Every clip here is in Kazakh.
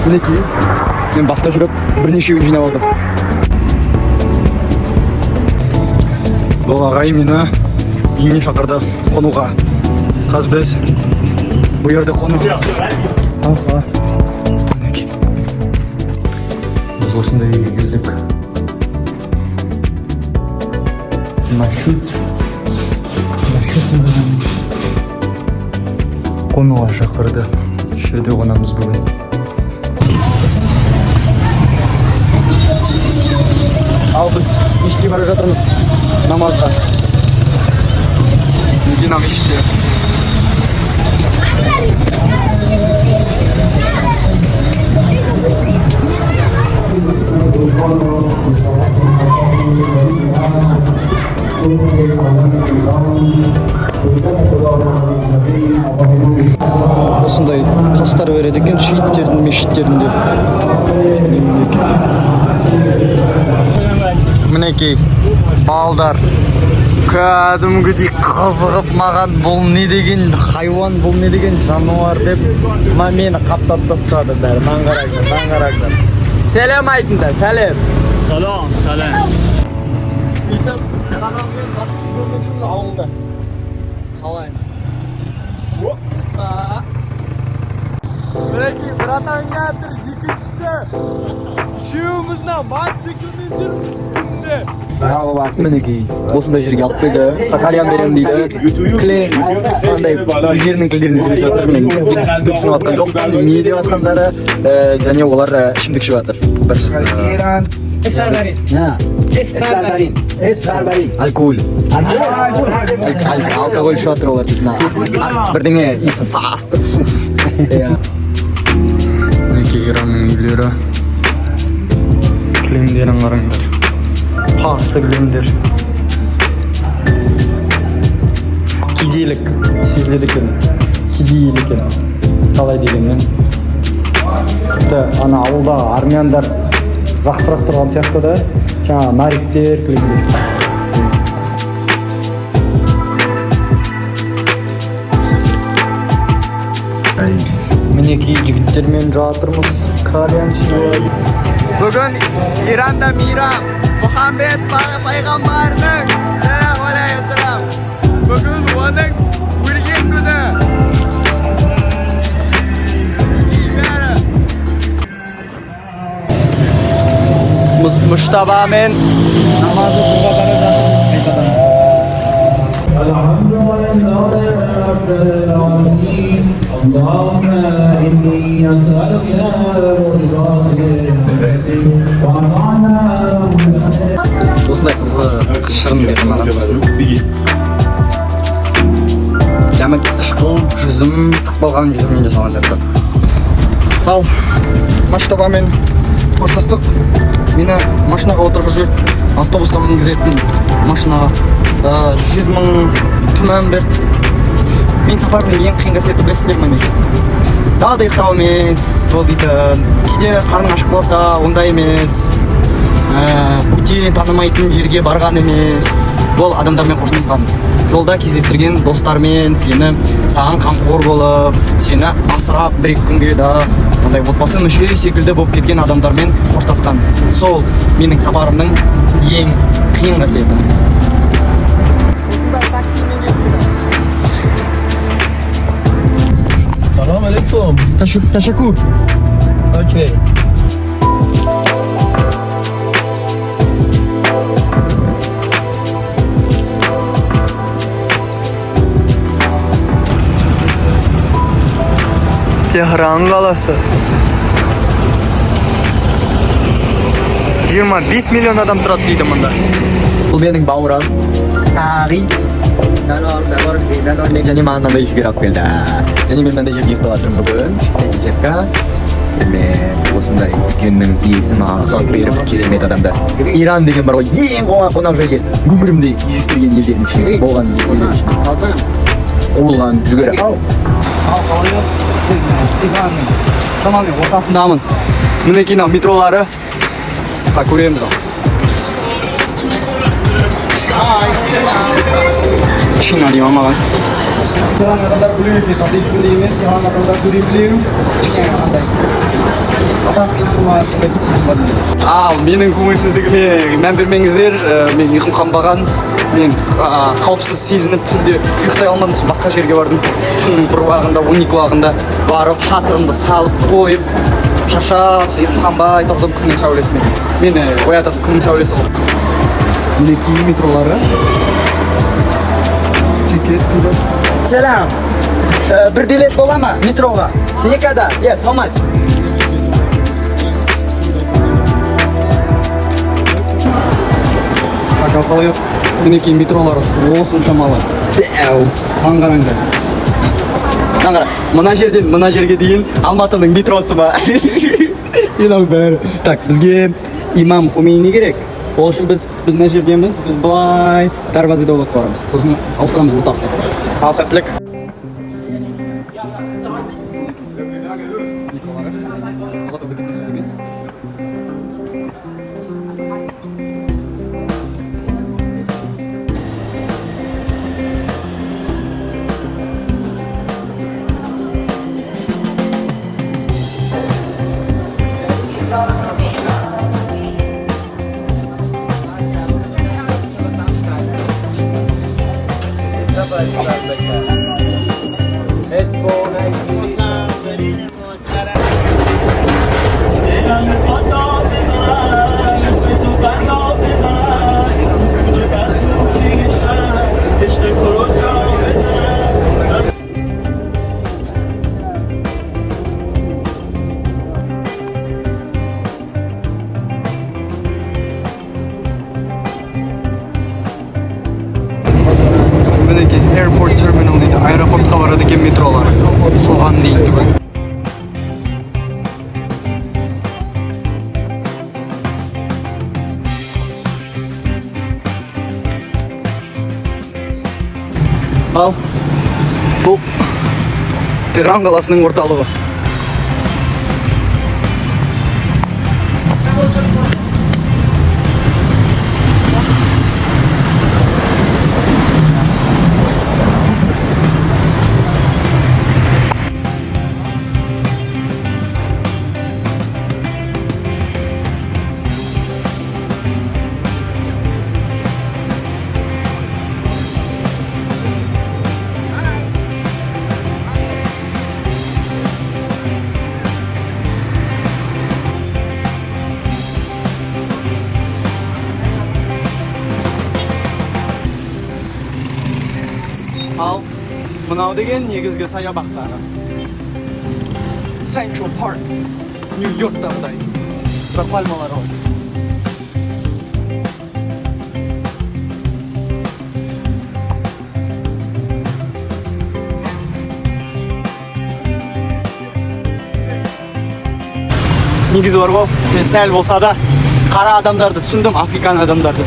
мінекей мен бақта жүріп бірнешеуін жинап алдым. Бұл ағай мені үйіне шақырды қонуға. Қазір біз бұл жерде қонуға. Біз осындай үйге келдік. Маршрут қонуға шақырды. Жерде қонамыз бүгін. Ал біз мешітке бара жатырмыз намазға. Медина мешіті. Осындай тастар береді екен шейіттердің мешіттерінде. Мінекей балдар кәдімгідей қызығып маған бұл не деген хайуан, бұл не деген жануар деп мені қаптап тастады бәрі. Маңғарағдар. Сәлем айтыңдар, сәлем. Салам. Исам, қағаммен қатысы көрмедіңіз ауылда. Қалай? Мінекей, братан жатыр, екіншісі. Үшеуімізді мотоциклмен жүрміз түнде. Мінекей, осындай жерге алып келді. Кальян берем дейді. Клей, қандай өздерінің тілдерін сөйлесіп жатыр. Мен түсініп жатқан жоқ. Не деп жатқандары және олар ішімдік ішіп жатыр. Алкоголь. Алкоголь ішіп жатыр олар. Бірдеңе иісі састы. Мінекей Иранның үйлері. Кілемдерін қараңдар. Парсы кілемдер. Кедейлік сезіледі екен. Кедейл екен. Қалай дегенмен. Тіпті ана ауылда армяндар жақсырақ тұрған сияқты да. Жаңа нариктер, кілемдер. Мінекей жігіттермен жатырмыз. Кальян ішіп. Бүгін Иранда мейрам. Мұхаммед пайғамбарының бүгін оның өлген күні. Мұштабамен намаз оқуға бара жатырмыз қайтадан. Осындай шырын берген адам сосын. Кәмі қышқыл жүзім, тықпалған жүзіммен жасалған сияқты. Ал, Мұштабамен қоштастық. Мені машинаға отырғызып жүріп, автобусқа мінгізетін машинаға 100 мың түмән берді. Мен сапардың ең қиын қасиеті білесіздер ме? Далада ұйықтау емес, ол дейтін. Кейде қарның ашық болса, ондай емес. Бөтен танымайтын жерге барған емес. Бұл адамдармен қоштасқан. Жолда кездестірген достармен сені саған қамқор болып, сені асырап бір-екі күнге да ондай отбасы мүше секілді болып кеткен адамдармен қоштасқан. Сол менің сапарымның ең қиын қасиеті. Осындай таксимен еттім. Салам алейкум. Ташакур. Окей. Tehran қаласы. 25 миллион адам тұрады дейді мұнда. Бұл менің бауырым. Тағи. Және маған мынандай жүгер алып келді. Және мен мынандай жерге ұйықтап жатырмын бүгін. Беседка. Мен осындай дүкеннің иесі маған ұзақ беріп керемет адамдар. Иран деген бар ғой, ең қонақ жерге өмірімде кездестірген елдердің ішінде болған елдердің ішінде. Қуылған жүгері. Шамамен ортасындамын. Мінекей метролары. Көреміз ал. Шина деймін маған. Жаңа адамдар білу екен, ешкімде емес, жаңа адамдар көре білеу. Менің көңілсіздігіме мән бермеңіздер. Мен ұйқым қанбаған. Мен қауіпсіз сезініп түнде ұйықтай алмадым. Басқа жерге бардым. Түннің бір уағында, 12 уағында барып, шатырымды салып қойып, шаршап, ұйқым қанбай тұрдым күннің сәулесімен. Мені оятатын күннің сәулесі ғой. Мінекей метролары. Selam. Bir bilet bola mı metroga? Ne kadar? Yes, how much? Қалай yok. Мінекей метролары осы шамалы. Аңғараңдар. Аңғара. Мына жерге дейін Алматының метросы ба? Мынау бәрі. Так, бізге имам Хомейни керек. Ол үшін біз мына жердеміз. Біз былай дарвазада олып барамыз. Сосын ауыстырамыз бұтақты. Ал сәттілік. Airport terminal дейді, аэропортқа барады екен метролары. Соған дейін түгіл. Ал, бұл Tehran қаласының орталығы. Ал, мынау деген негізгі саябақтары. Central Park, Нью-Йорктағыдай. Бір пальмалар ол. Негізі бар ғой, мен сәл болса да қара адамдарды түсіндім, африкан адамдарды.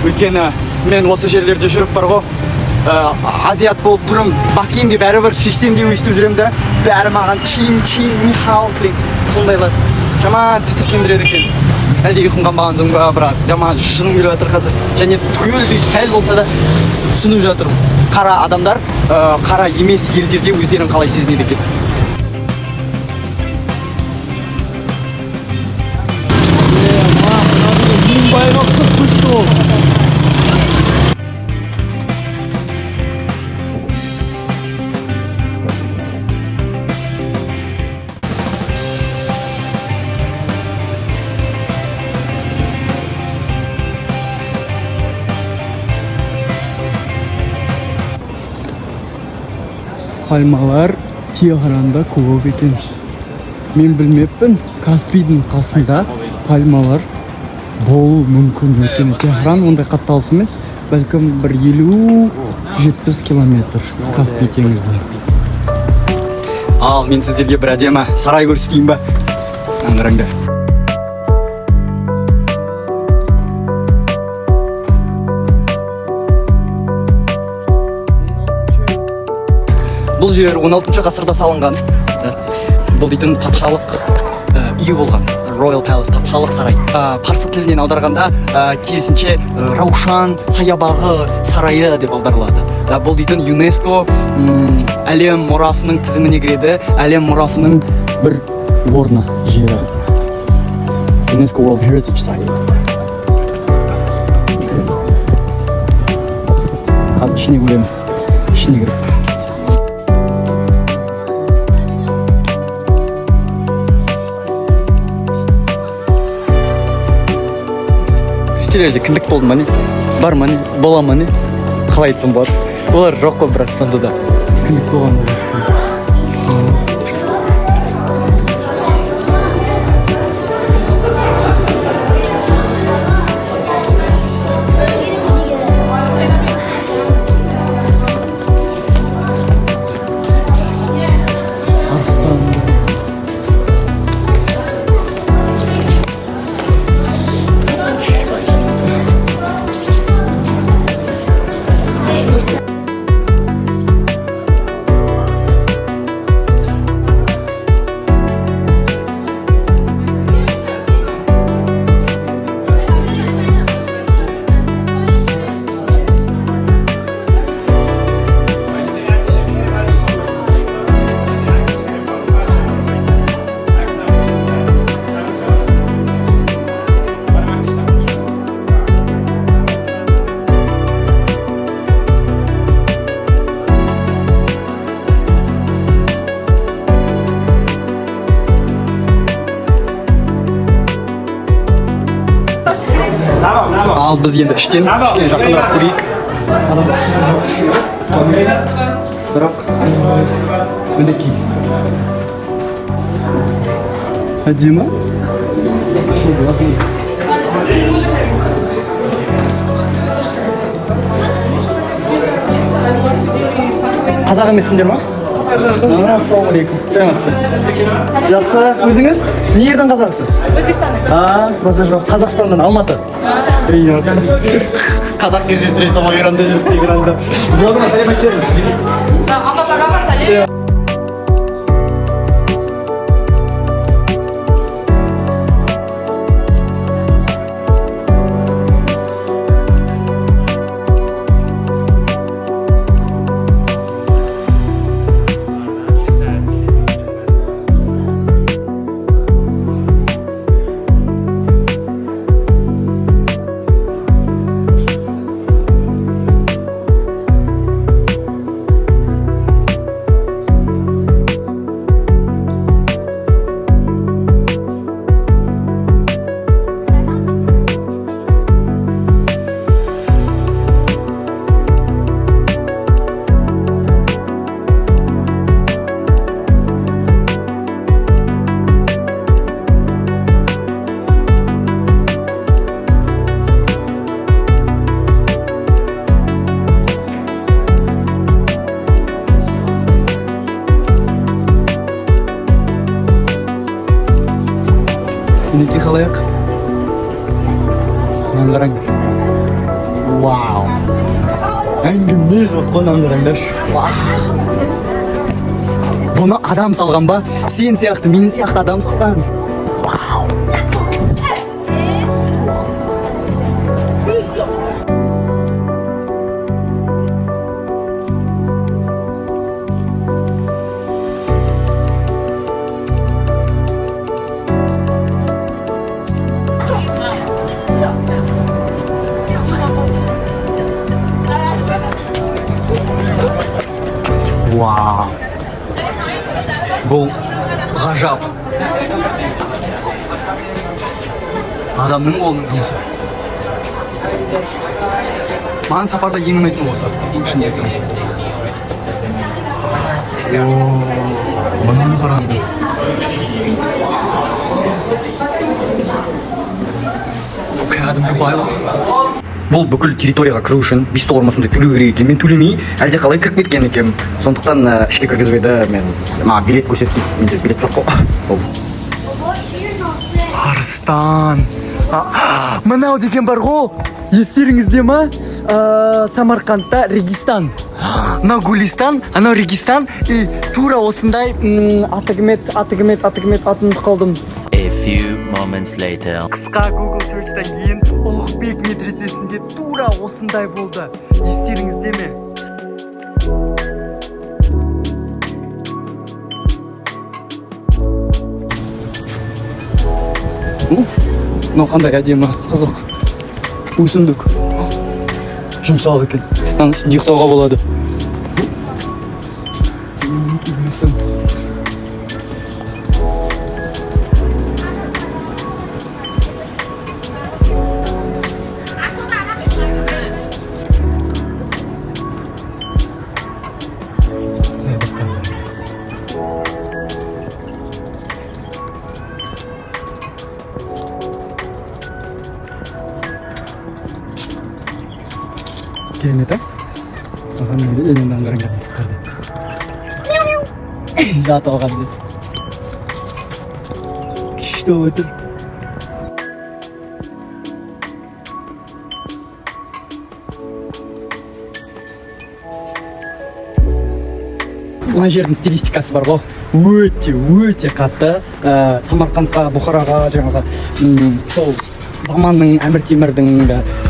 Өйткені мен осы жерлерде жүріп бар ғой, азиат болып тұрым, бас киімде бәрібір шешсем де өйстіп жүрем де, бәрі маған чин, нихау, сондайлар. Жаман тітіркендіреді екен. Әлде ұйқым қанбаған соң ба, бірақ жаман жыным келіп жатыр қазір. Және түгелдей сәл болса да түсініп жатырмын. Қара адамдар, қара емес елдерде өздерін қалай сезінеді екен. Пальмалар Техранда көп екен. Мен білмеппін, Каспийдің қасында пальмалар болу мүмкін. Өйткені Техран ондай қатталыс емес, бәлкім бір 50-70 километр Каспий теңізіне. Ал, мен сіздерге бір әдемі сарай көрсетейін ба? Аңғараңдар. Бұл жер 16 ғасырда салынған. Бұл дейтін патшалық үйі болған. Royal Palace, патшалық сарай. Парсы тілінен аударғанда керісінше Раушан саябағы сарайы деп аударылады. Бұл дейтін ЮНЕСКО әлем мұрасының тізіміне кіреді. Әлем мұрасының бір орны жері. UNESCO World Heritage Site. Қазір ішіне көреміз. ішіне кіріп. Іштерде кіндік болды ма не? Бар ма не? Бола ма не? Қалай айтсам болады? Олар жоқ қой, бірақ сонда да кіндік болған. Ал біз енді іштен жақынырақ көрейік. Бірақ мінекей. Әдемі. Қазақ емессіңдер ма? Ассалаумағалейкум. Сәлеметсіз. Жақсы. Өзіңіз? Не жерден қазақсыз? Өзбекстаннан. Қазақстаннан, Алматы. Қазақ кездестіре салмай иранда жүріп Тегеранда. Болдыңыз, сәлемет келіңіз. Алматыға ма сәлем? Мінекей халаяқ. Мынаны қараңдар. Вау. Әңгіме жоқ қой, мынаны қараңдар. Бұны адам салған ба? Сен сияқты, мен сияқты адам салған. Вау. Вау. Бұл ғажап. Адамның қолының жұмысы. Маған сапарда ең ұнайтын осы. Шынымды айтсам. Мынаны қараңдар. Кәдімгі байлық. Бұл бүкіл территорияға кіру үшін $5 ма сондай төлеу керек екен. Мен төлемей, әлде қалай кіріп кеткен екенмін. Сондықтан ішке кіргізбеді. Мен билет көрсетті. Менде билет жоқ қой. Арыстан. Мынау деген бар ғой. Естеріңізде ма? Самарқандта Регистан. Мынау Гулистан, анау Регистан. И тура осындай атыгмет атын қалдым. A few moments later. Қысқа Google Search-тан кейін Ұлықбек медресесінде тура осындай болды. Естеріңізде ме? мынау қандай әдемі қызық өсімдік жұмсақ екен мынаның үстінде ұйықтауға болады мінекей Гүлістан керемет, а? Маған мені өлеңді аңғарыңға мысықтарды. Жатып алған дес. Күшті өтір. Мына жердің стилистикасы бар ғой. Өте қатты. Самарқандқа, Бұхараға, жаңағы сол заманның Әмір Темірдің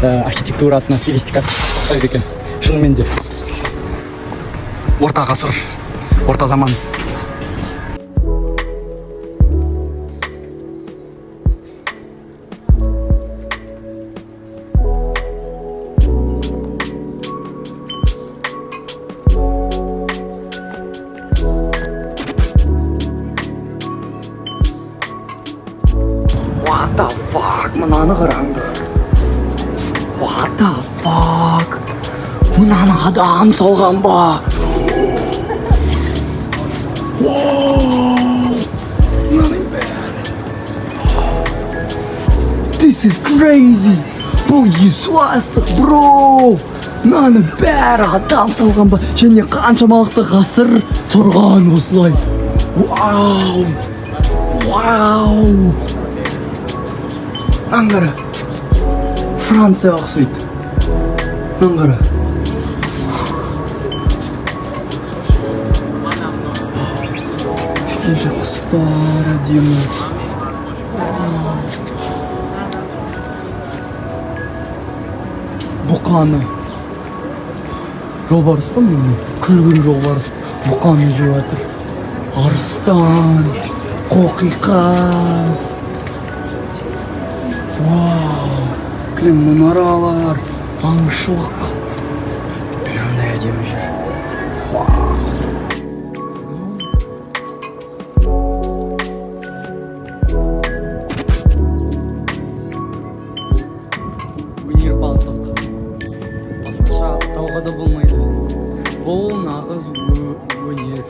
архитектурасына, стилистикасы ұқсайды екен. Шынымен де. Орта ғасыр, орта заман. What the fuck? Мынаны қараңдар. What the fuck? Мынаны адам салған ба? Мынаның бәрі. This is crazy. Бұл есуастық, bro. Мынаның бәрі адам салған ба? Және қаншамалықты ғасыр тұрған осылай. Вау. Аңғара. Франция ұқсайды. Аңғара. Кішкентай құстар әдемі. Бұқаны. Жолбарыс па мені? Күлгін жолбарыс. Бұқаны жеп жатыр. Арыстан. Қоқиқаз. Вау, кілең мұнаралар, аңшылық. Мынандай әдемі жер. Вау. Өнерпаздық. Басқаша атауға да болмайды. Бұл нағыз өнер.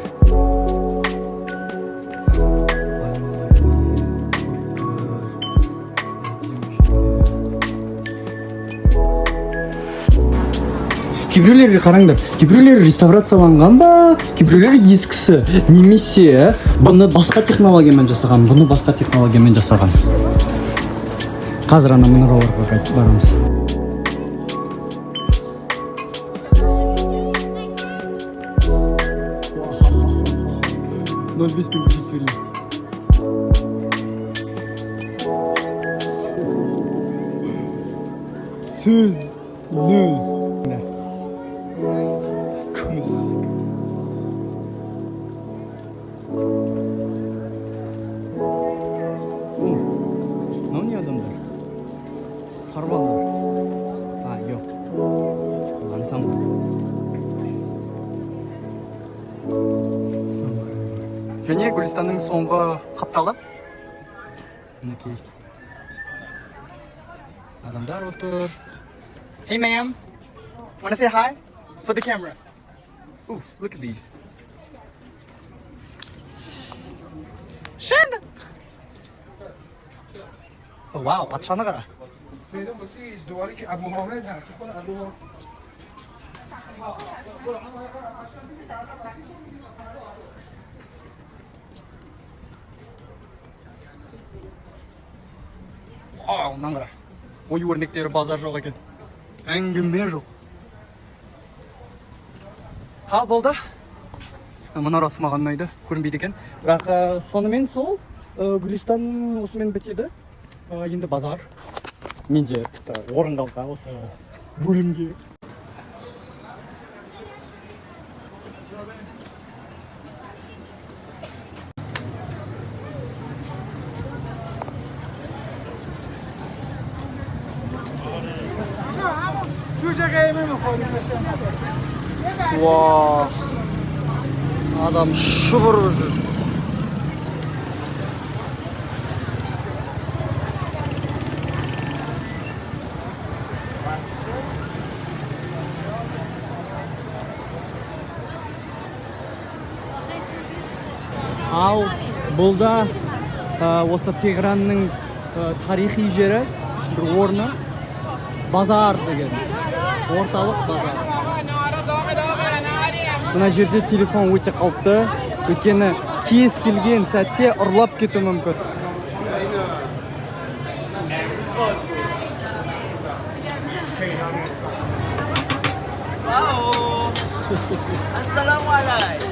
Кейбіреулері қараңдар, кейбіреулері реставрацияланған ба, кейбіреулері ескісі, немесе бұны басқа технологиямен жасаған, Қазір ана мұнараларға қайтып барамыз. Нөл бес пен көшет берейін. Сөз нөл. Күміс. Мынау не адамдар? Сарбаздар. Жоқ. Ансамбль. Және Гүлістанның соңғы қапталы. Мінекей. Адамдар отыр. Hey ma'am, wanna say hi for the camera? Oof, look at these. Шанда! Oh wow, патшаны қара. Вау, мынаны қара. Ой өрнектері базар жоқ екен. Әңгіме жоқ. Ал болды. Мұнарасы маған ұнайды, көрінбейді екен. Бірақ сонымен сол Гүлістан осымен бітеді. Енді базар. Менде орын қалса осы бөлімге. Вау. Адам шұбырып жүр. Ал бұл да осы Тегеранның тарихи жері, бір орны, базар деген. Орталық базар. Мына жерде телефон өте қауіпті, өйткені кез келген сәтте ұрлап кетуі мүмкін. Assalamualaikum.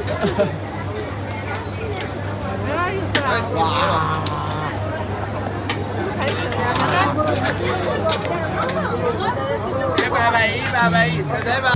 Bà bảy, sẽ thế bà.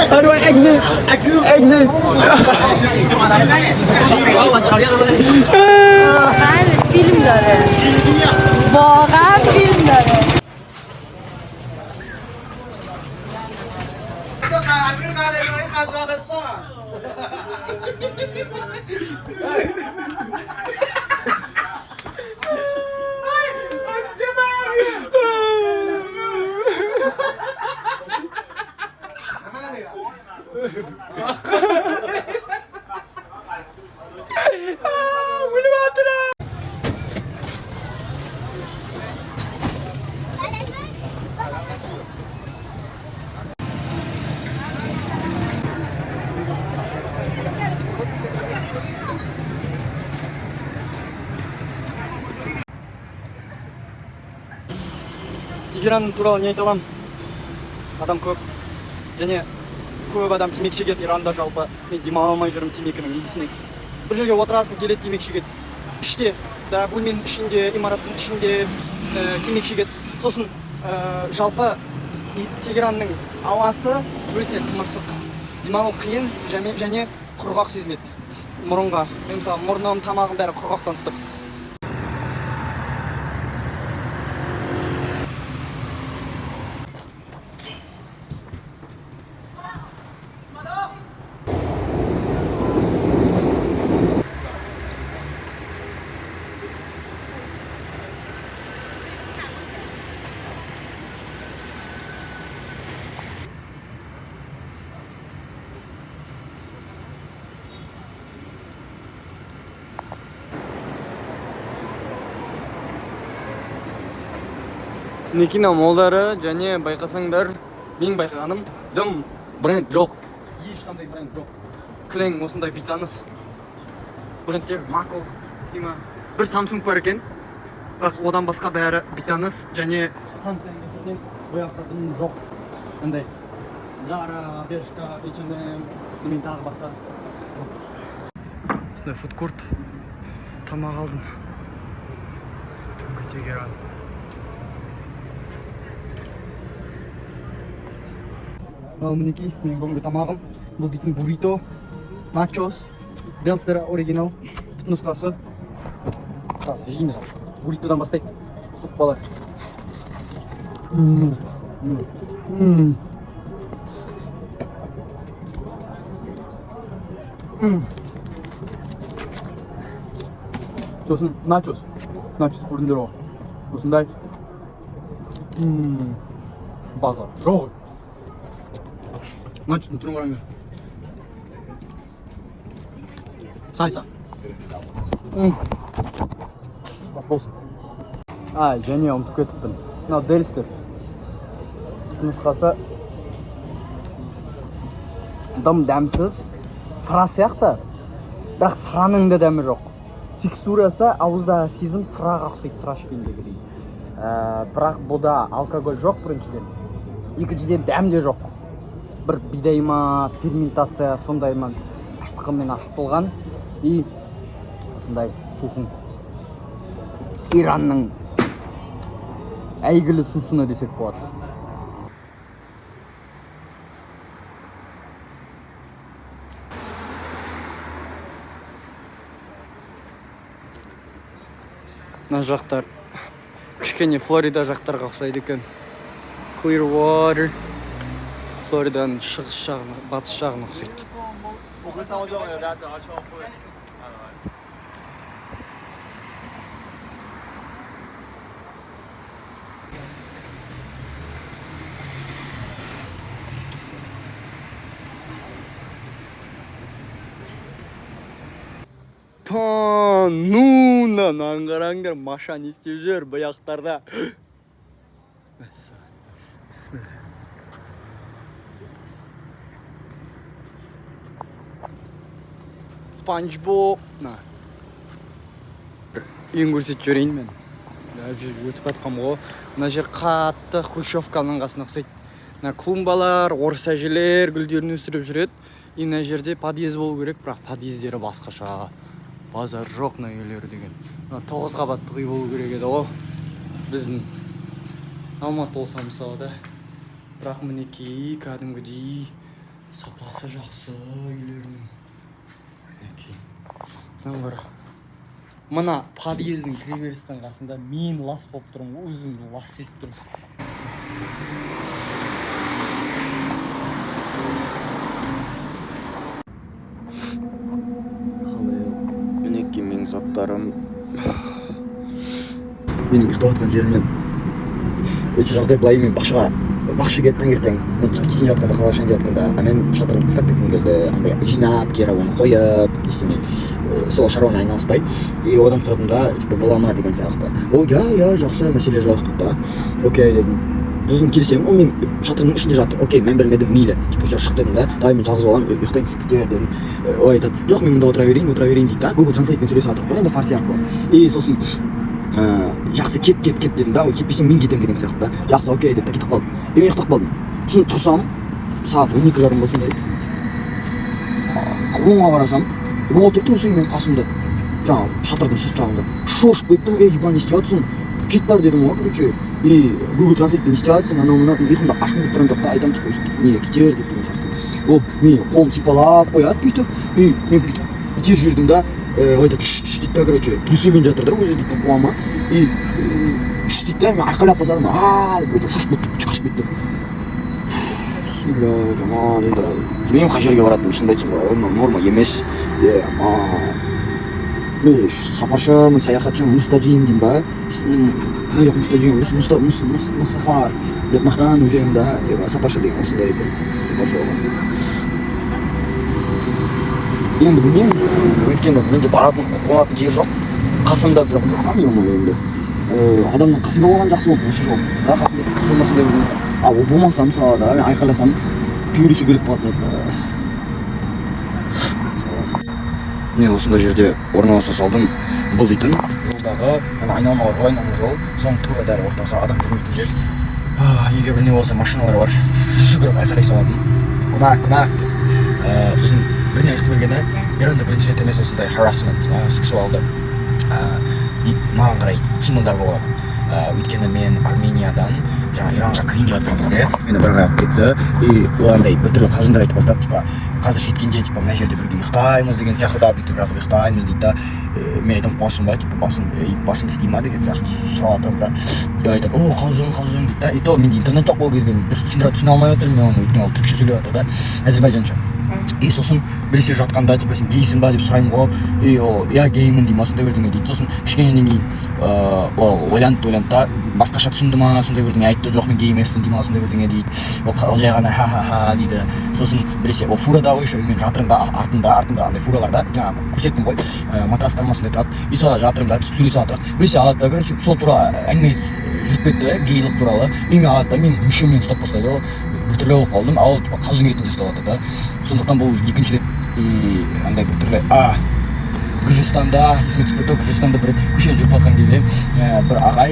How do I exit? Exit. فیلم داره واقعا فیلم داره Тегеран туралы не айта аламын? Адам көп. Және көп адам темекі шегеді Иранда жалпы. Мен демала алмай жүрмін темекінің иісінен. Бір жерге отырасың, келеді темекі шегеді. Іште, да бөлменің ішінде, имараттың ішінде темекі шегеді. Сосын жалпы Тегеранның ауасы өте тымырсық. Демалу қиын және құрғақ сезіледі. Мұрынға. Мен мысалы мұрным, тамағым бәрі құрғақтанып тұр. Некина молдары және байқасаңдар, мен байқағаным дым бренд жоқ. Ешқандай бренд жоқ. Кілең осындай бейтаныс брендтер Макл, дейма. Бір Samsung бар екен. Бірақ одан басқа бәрі бейтаныс және Samsung есімден бояқтардың жоқ. Қандай Zara, Bershka, H&M, мен тағы басқа. Осындай фудкорт тамақ алдым. Түнгі Тегеран. Ал мінекей, мен бүгінгі тамағым. Бұл дейтін буррито, начос, Белстера оригинал нұсқасы. Қазір жейміз. Бурритодан бастайық. Сұқпалы. Сосын начос. начос көрдіңдер ғой. Осындай. Баға. Роғы. Начостың түрін қараңдар. Сальса. Бас болсын. Және ұмытып кетіппін. Мынау дельстер. Түпнұсқасы дым дәмсіз, сыра сияқты. Бірақ сыраның да дәмі жоқ. Текстурасы ауызда сезім сыраға ұқсайды, сыра ішкендегідей. Бірақ бұда алкоголь жоқ біріншіден. Екіншіден дәм де жоқ. Бір бидай ма, ферментация сондай ма аштығымен ашытылған. И осындай сусын. Иранның әйгілі сусыны десек болады. Мына жақтар кішкене Флорида жақтарға ұқсайды екен. Clearwater. Флориданың шығыс жағына, батыс жағына ұқсайды. Нунан қараңдар, Маша не істеп жүр бұяқтарда. Бісміллә. Спанч Боб. Ең көрсетіп жөрейін мен. Өтіп атқам ғой. Мына жер қатты Хрущевканың қасына ұқсайды. Мына клумбалар, орыс әжелер гүлдерін өсіріп жүреді. И мына жерде подъезд болу керек, бірақ подъездері басқаша. Базар жоқ мына үйлері деген. 9 қабатты үй болу керек еді ғой. Біздің Алматы болса мысалы да. Бірақ мінекей кәдімгідей сапасы жақсы үйлерінің. Мінекей. Мына қара. Мына подъездің кіреберістің қасында мен лас болып тұрмын, өзім лас естіп тұрмын. Мінекей менің заттарым. Менің ұйықтап жатқан жерімнен өте жағдай былай, мен бақшы келді таңертең. Мен киім жатқанда, қалашан жатқанда, мен шатырымды тастап кеткім келді. Андай жинап, кері оны қойып, десеме сол шаруаны айналыспай. И одан сұрадым да, типа бола ма деген сияқты. Ол жақсы, мәселе жоқ дейді да. Окей дедім. Сосын келсем, ол мен шатырының ішінде жатыр. Окей, мен білмедім, мейлі. Типа все шық дедім да. Давай мен жалғыз боламын, ұйықтайын кетер дедім. Ой айтады, жоқ мен мұнда отыра берейін дейді да. Google Translate-пен сөйлесе жатырмын, енді фарси арқылы. И сосын жақсы кет дедім да, ол кетпесем мен кетем деген сияқты да. Жақсы, окей деп кетіп қалдым. И мен ұйықтап қалдым. Сосын тұрсам, сағат 12:30 болсын деді. Оңға қарасам, отырды осы мен қасымда. Жаңағы шатырдың сырт жағында. Шошып кеттім, ебан не істеп жатырсың? Кет бар дедім ғой, короче. И Google Translate-пен не істеп жатырсың? Анау мына ұйқымда ашқым келіп тұрған жоқ та, айтамын неге кетер деп деген сияқты. Ол мені қолым сипалап қояды бүйтіп. И мен бүйтіп итер жібердім да. Айтады, шш дейді да, короче. Трусымен жатыр да, өзі дейді қуама. И шш дейді да, мен айқайлап басадым. Деп шошып кетті, қашып кетті. Бісміллә, жаман енді. Мен қай жерге баратынмын, шынымды айтсам ғой, норма емес. Мен сапаршымын, саяхатшымын, мұстаджиім деймін ба? Мен жоқ мұстаджиім, мұстафар деп мақтанып жүремін да. Сапаршы деген осындай екен, сапаршы болған. Енді білмеймін, өйткені менде баратын қуатын жер жоқ. Қасымда бірақ жоққа мен оны енді. Адамның қасында болған жақсы болды, осы жоқ. Қасымда қасылмасын деп жүрген. Ол болмаса мысалы да, мен айқайласам төбелесу керек болатын еді. Мен осындай жерде орналаса салдым. Бұл дейтін жолдағы айналмаға қойнамы жол, соң тура дәл ортасы адам жүрмейтін жер. Егер бір не болса машиналар бар, жүгіріп айқайлай салатын. Көмек деп. Сосын біріне айтып бергені, енді бірінші рет емес осындай harassment, сексуалды маған қарай қимылдар болады. Өйткені мен Армениядан жаңа Иранға кірейін деп жатқан кезде мені бір аяқ кетті. И олардай біртүрлі қалжыңдар айтып бастады, типа қазір жеткенде типа мына жерде бірге ұйықтаймыз деген сияқты да, бүйтіп жатып ұйықтаймыз дейді да. Мен айтамын қуасың ба, типа басын істей ма деген сияқты сұрап жатырмын да. Айтады, о қалжың дейді да. И то менде интернет жоқ ол кезде дұрыс түсіндіре алмай отырмын мен оны, өйткені ол түркше сөйлеп жатыр да, әзербайжанша. сосын біресе жатқанда типа сен гейсің ба деп сұраймын ғой. Иә геймін деймін, осындай бірдеңе дейді. Сосын кішкенеден кейін ол ойланды да басқаша түсінді ма, сондай бірдеңе айтты. Жоқ, мен гей емеспін деймін, осындай бірдеңе дейді. Ол жай ғана ха дейді. Сосын біресе ол фурада ғой, мен жатырмын да артында андай фураларда жаңа көрсеттім ғой, матрастар ма сондай тұрады. И сол жатырмын да сөйлесе жатырық. Біресе алады да, короче, сол туралы әңгіме жүріп кетті, гейлік туралы. Мен алады да, мен мүшемнен ұстап бастайды ғой. Біртүрлі болып қалдым, ал қалжың ретінде ұстап жатыр да. Сондықтан бұл екінші рет андай біртүрлі Гүржістанда, есіме түсіп кетті, Гүржістанда бір көшеде жүріп жатқан кезде бір ағай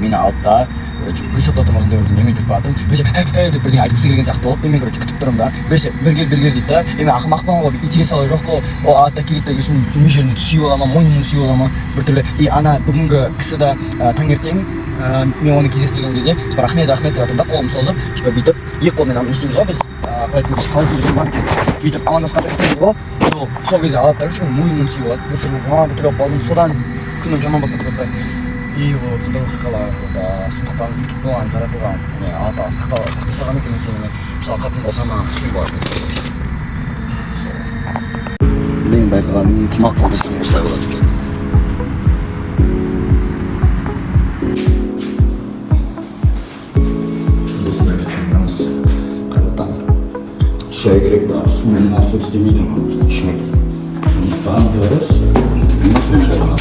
мені алды да, короче, гүл сатып жатырмын осындай бірдеңе, мен жүріп жатырмын. Біресе деп бірдеңе айтқысы келген сияқты болып, мен короче күтіп тұрмын да. Біресе бергер дейді да, мен ақымақпын ғой, итере сала жоқ қой. Ол алады да келеді да, мен жерінен сүйіп аламын, мойнымнан сүйіп аламын біртүрлі. И ана бүгінгі кісі да таңертең мен оны кездестірген кезде рахмет деп жатыр да, қолымды созып, типа бүйтіп екі қолмен не істейміз ғой біз, қалай айтсам бүйтіп амандасқанда кетеміз ғой. Сол кезде алады да, короче, мойнымнан сүйіп алады. Біртүрлі болып қалдым. Содан күнім жаман бастап кетті. И вот сондай оқиғалар жолда. Сондықтан болған жаратылған ата сақтасаған екен екеніне мысалы қатын болса маған кішкене болады. Мен байқағаным тамақ қылдысың осылай болады екен. Шай керек да, мен асыр істемейді ма? Ішмейді. Сондықтан дұрыс. Насыл болған.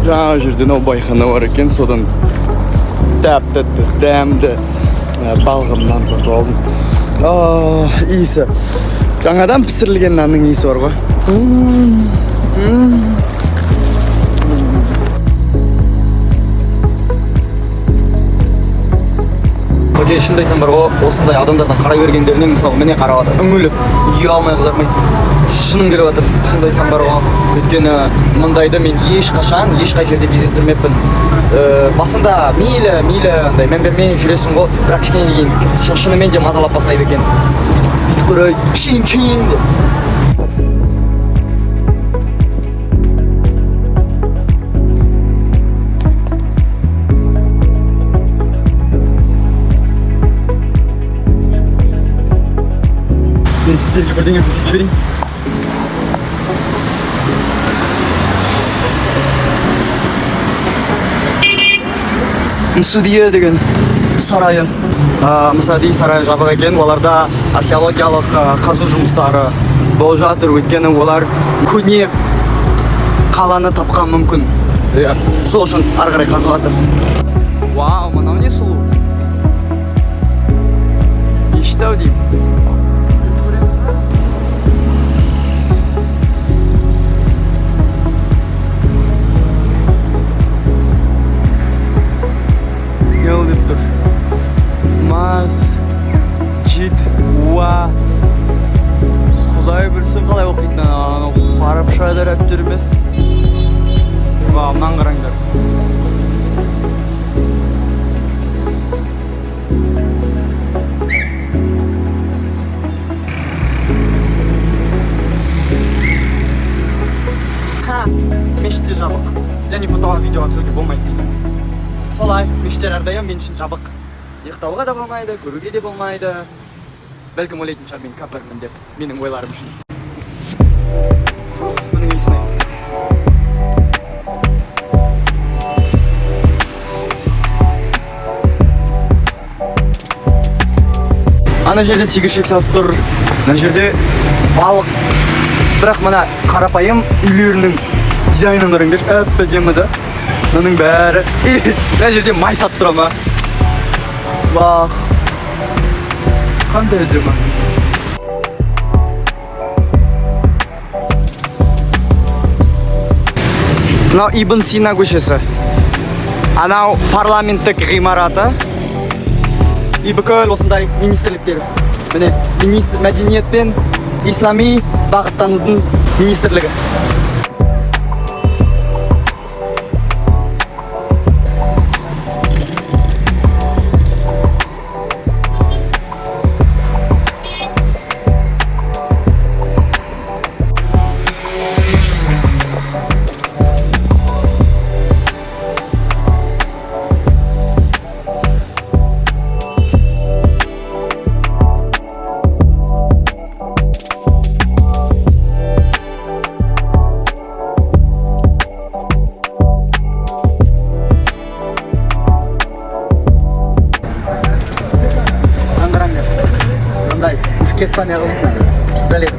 Жаңа жерден ол байхана бар екен, содан тәпті, дәмді балғымнан сатып алдым. Иісі. Жаңадан пісірілген нанның иісі бар ғой. Шынды айтсам бар ғой, осындай адамдардан қарай бергендерінен мысалы міне қарап жатыр, үңіліп, үйе алмай қызармай шыным келіп жатыр. Шынды айтсам бар ғой, өйткені мұндайды мен ешқай жерде кездестірмеппін. Басында мейлі андай мән бермей жүресің ғой, бірақ кішкене кейін шынымен де мазалап бастайды екен. Бүйтіп қарайды, кішең деп. Мен сіздерге бірдеңе көрсетіп жіберейін. Судия деген сарайы. Мысади сарайы жабық екен. Оларда археологиялық қазу жұмыстары болып жатыр. Өйткені олар көне қаланы тапқан мүмкін. Сол үшін ары қарай қазып жатыр. Вау, мынау не сұлу. Ештау деймін. Құдай білсін қалай оқитын арабшадар әптірмес. Мынан қараңдар. Мешітте жабық. Және фотоға, видеоға түсіруге болмайды дейді. Солай, мешіттер әрдайым мен үшін жабық. Ұйықтауға да болмайды, көруге де болмайды. Бәлкім ойлайтын шығар мен кәпірмін деп, менің ойларым үшін. Мұның иісін ай. Ана жерде тегіршек сатып тұр, ана жерде балық. Бірақ мына қарапайым үйлерінің дизайнын қараңдар, әп-әдемі да. Мұның бәрі. Ана жерде май сатып тұр ма? Бақ. Қандай әдемі. Мынау Ибн Сина көшесі. Анау парламенттік ғимараты. И бүкіл осындай министрліктер. Міне, мәдениет пен ислами бағыттанудың министрлігі. кетті не қылдым пистолет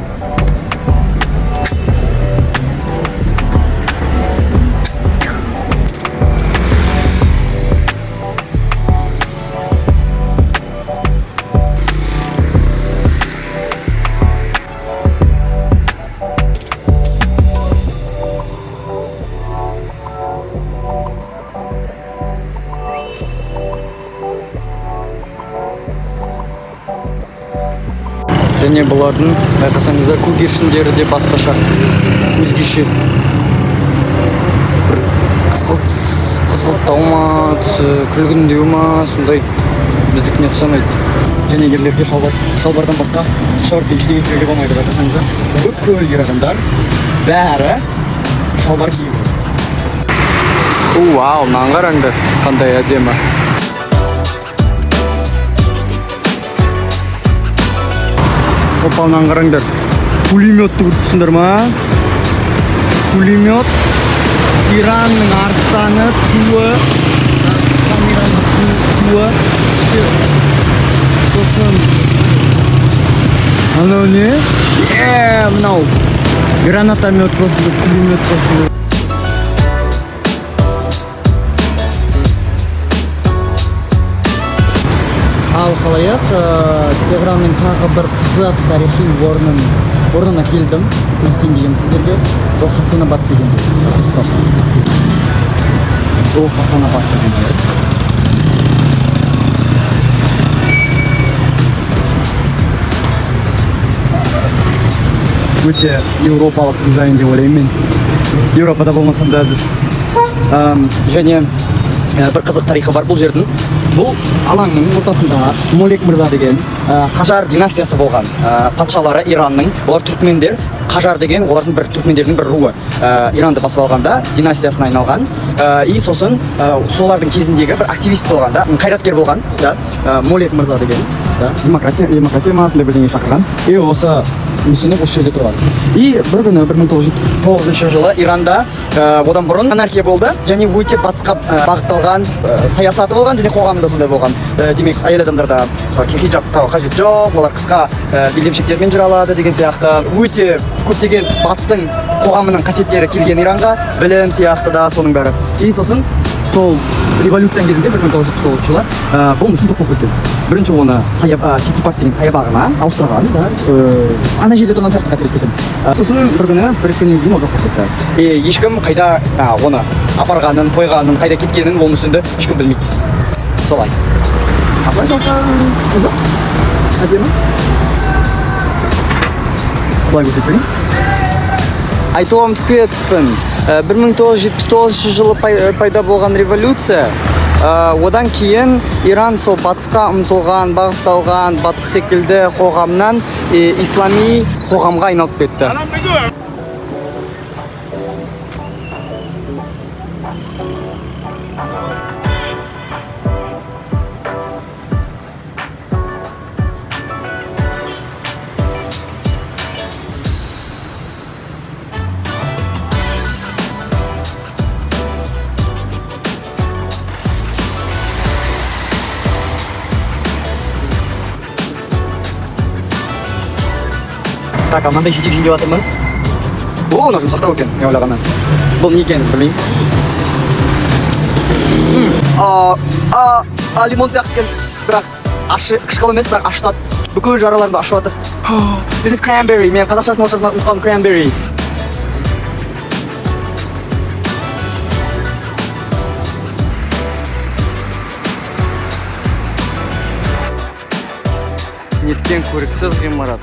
және бұлардың байқасаңыздар көгершіндері де басқаша өзгеше бір қызғылттау ма түсі күлгіндеу ма сондай біздікіне ұқсамайды және ерлерге шалбардан басқа шорт ештеңе киюге болмайды байқасаңыздар бүкіл ер адамдар бәрі шалбар киіп жүр вау мынаны қараңдар қандай әдемі опа мынаны қараңдар пулеметті көріпсіңдер ма пулемет Иранның арыстаны туы сосын анау не мынау гранатомет қосылды пулемет қосылды ал халайық Tehranның тағы бір қызық тарихи орнына келдім көрсетейін дегенім сіздерге ол Хасанабад деген ол Хасанабад деген өте еуропалық дизайн деп ойлаймын мен Еуропада болмасам да әзір және бір қызық тарихы бар бұл жердің бұл алаңның ортасында Молек мырза деген Қажар династиясы болған патшалары Иранның олар түркмендер Қажар деген олардың бір түркмендердің бір руы Иранды басып алғанда династиясына айналған и сосын солардың кезіндегі бір активист болған да қайраткер болған да Молек мырза деген демократия ма сондай бірдеңе шақырған и осы мүсіні осы жерде тұрған и бір күні 1979 жылы Иранда одан бұрын анархия болды және өте батысқа бағытталған саясаты болған және қоғамында сондай болған демек әйел адамдарда мысалы хиджаб тағу қажет жоқ олар қысқа белдемшектермен жүре алады деген сияқты өте көптеген батыстың қоғамының қасиеттері келген Иранға білім сияқты да соның бәрі и сосын сол революция кезінде 1979 жылы бұл мүсін жоқ болып кеткен бірінші оны Сити парк деген саябағына ауыстырған да ана жерде тұрған сияқты қателеспесем сосын бір күннен кейін ол жоқ болып кетті ешкім қайда оны апарғанын қойғанын қайда кеткенін ол мүсінді ешкім білмейді солай абылай жалпы қызық әдемі былай көрсетейін айтуға ұмытып кетіппін 1979 жылы пайда болған революция одан кейін Иран сол батысқа ұмтылған бағытталған батыс секілді қоғамнан ислами қоғамға айналып кетті Так, мынандай жидек жеп жатырмыз. О, мына жұмсақтау екен, мен ойлағаннан. Бұл не екенін білмеймін. Лимон сияқты екен, бірақ қышқыл емес, бірақ ашытады. Бүкіл жараларымды ашып жатыр. This is cranberry. Мен қазақшасын орысшасын ұмытқаным cranberry. Неткен көріксіз ғимарат.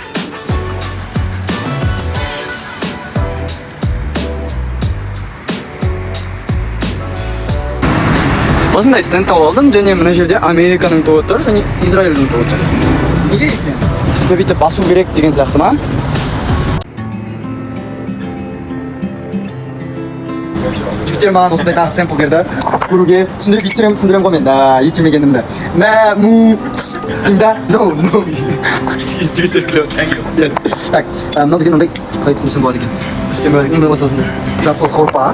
Осындай стенд тауып алдым және мына жерде Американың туы тұр және Израильдің туы тұр. Неге екен? Бүйтіп басу керек деген сияқты ма? Жігіттер маған осындай тағы сэмпл берді. Көруге түсіндірем ғой мен ет жемегенімді. Жігіттер күліп. Так, мынау деген андай қалай түсіндірсем болады екен. Түсіндірем болады екен. Жасыл сорпа.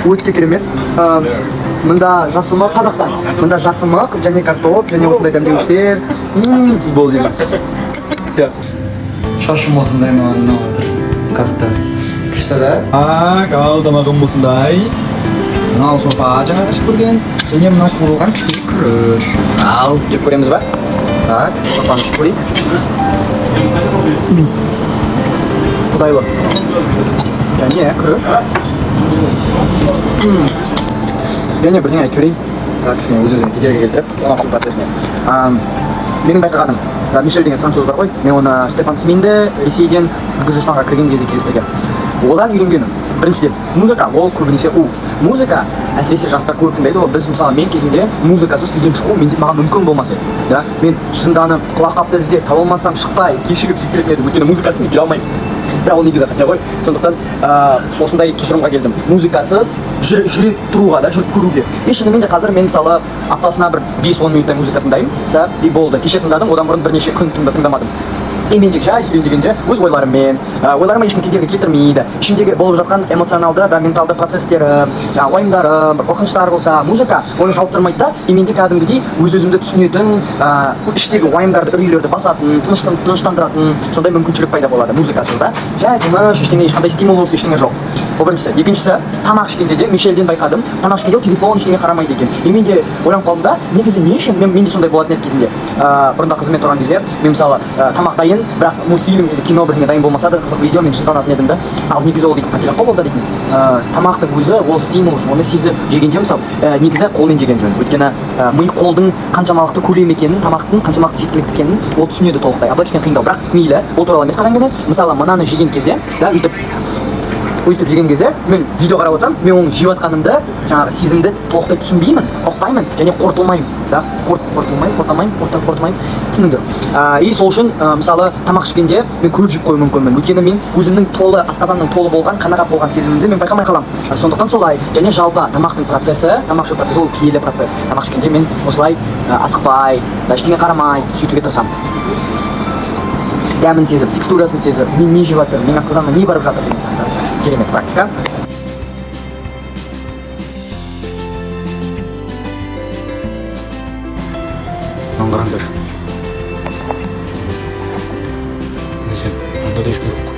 Өте керемет. Мында жасымық Қазақстан. Мында жасымық және картоп және осындай дәмдеуіштер. Футбол деген. Шашым осындай маған ұнап отыр. Қатты. Күшті да. Ал тамағым осындай. Мынау сорпа жаңағы ішіп көрген. Және мынау қуырылған кішкене күріш. Ал жеп көреміз ба? Так, сорпаны ішіп көрейік. Құдайлы. Және күріш. Және бірдеңе айтып жіберейін. Так, кішкене өз-өзіме кедергі келтіріп, қонақшылық процесіне. Менің байқағаным, Мишель деген француз бар ғой, мен оны Степан Сминді Ресейден Гүржістанға кірген кезде кездестіргем. Одан үйренгенім, біріншіден, музыка, ол көбінесе музыка, әсіресе жастар көп тыңдайды ғой. Біз мысалы мен кезінде музыкасыз үйден шығу маған мүмкін болмас еді. Мен шынданып, құлаққапты іздеп, таба алмасам шықпай, кешігіп сөйтіп жүретін едім, өйткені музыкасыз жүре алмаймын. Бірақ ол негізі қате ғой. Сондықтан осындай тұжырымға келдім. Музыкасыз жүре тұруға да, жүріп көруге. Шынымен де қазір мен мысалы аптасына бір 5-10 минуттай музыка тыңдаймын, и болды. Кеше тыңдадым, одан бұрын бірнеше күн тыңдамадым. Мен тек жай сөйлегенде өз ойларыма ешкім кедергі келтірмейді. Ішімдегі болып жатқан эмоционалды да менталды процесстері, уайымдарым, бір қорқыныштар болса, музыка оны жауып тұрмайды да, мен де кәдімгідей өз-өзімді түсінетін, іштегі уайымдарды, үрейлерді басатын, тыныштандыратын, сондай мүмкіншілік пайда болады музыкасыз да. Жай тыныш, ештеңе, ешқандай стимул болса ештеңе жоқ. Бұл біріншісі. Екіншісі, тамақ ішкенде де Мишельден байқадым, тамақ ішкенде телефон ештеңе қарамайды екен. Мен де ойланып қалдым да, негізі не үшін мен де сондай болатын еді кезінде. Бұрында қызыммен тұрған кезде мен мысалы тамақ дайын, бірақ мультфильм, кино бірдеңе дайын болмаса да қызық видеомен жынданатын едім да. Ал негізі ол дейтін қателік қой болды дейтін. Тамақтың өзі ол стимул, оны сезіп жегенде мысалы негізі қолмен жеген жөн. Өйткені ми қолдың қаншамалықты көлем екенін, тамақтың қаншамалықты жеткілікті екенін ол түсінеді толықтай. Ал кішкене қиындау, бірақ мейлі, ол туралы емес қараңғыны. Мысалы мынаны жеген кезде, да, өйстіп жеген кезде мен видео қарап отырсам, мен оны жеп жатқанымды, жаңағы сезімді толықтай түсінбеймін, ұқпаймын және қорытылмаймын, да, қорытылмаймын, түсініңдер. И сол үшін мысалы тамақ ішкенде мен көп жеп қою мүмкінмін. Өйткені мен өзімнің асқазанның толы болған, қанағат болған сезімімді мен байқамай қаламын. Сондықтан солай. Және жалпы тамақтың процесі, тамақ ішу процесі ол киелі процесс. Тамақ ішкенде мен осылай асықпай, ештеңе қарамай сөйтуге тырысамын. Дәмін сезіп, текстурасын сезіп, мен не жеп жатырмын, менің асқазаныма не барып жатыр деген сияқты керемет практика. Қараңдар. Анда да ешкім жоқ.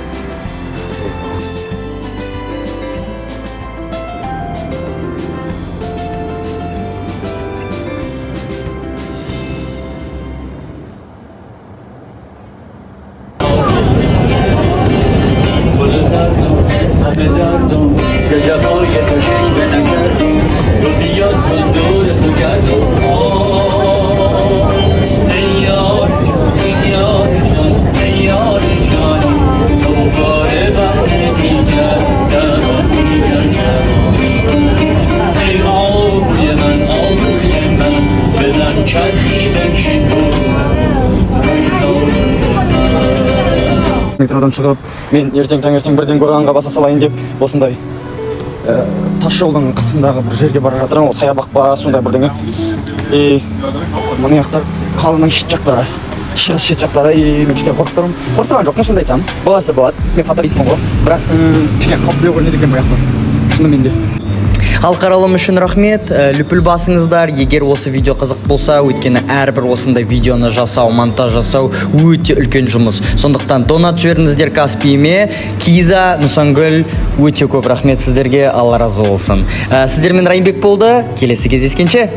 Метродан шығып, мен таңертең бірден Горғанға баса салайын деп, осындай тас жолдың қасындағы бір жерге бара жатырмын, ол саябақ па, сондай бірдеңе. Мұны яқтар қалының шет жақтары, шығыс шет жақтары, мен кішкене қорқып тұрмын. Қорқып жоқпын, шынымды айтсам, боларса болады, мен фаталистпін ғой, бірақ кішкене қауіптілеу көрінеді екен бұл жақтар, шынымен де. Ал қаралым үшін рахмет, лүпіл басыңыздар, егер осы видео қызық болса, өйткені әрбір осындай видеоны жасау, монтаж жасау өте үлкен жұмыс. Сондықтан донат жіберіңіздер Каспийме, Киза, Нұсангүл, өте көп рахмет сіздерге, Алла разы болсын. Сіздермен Райымбек болды, келесі кездескенше.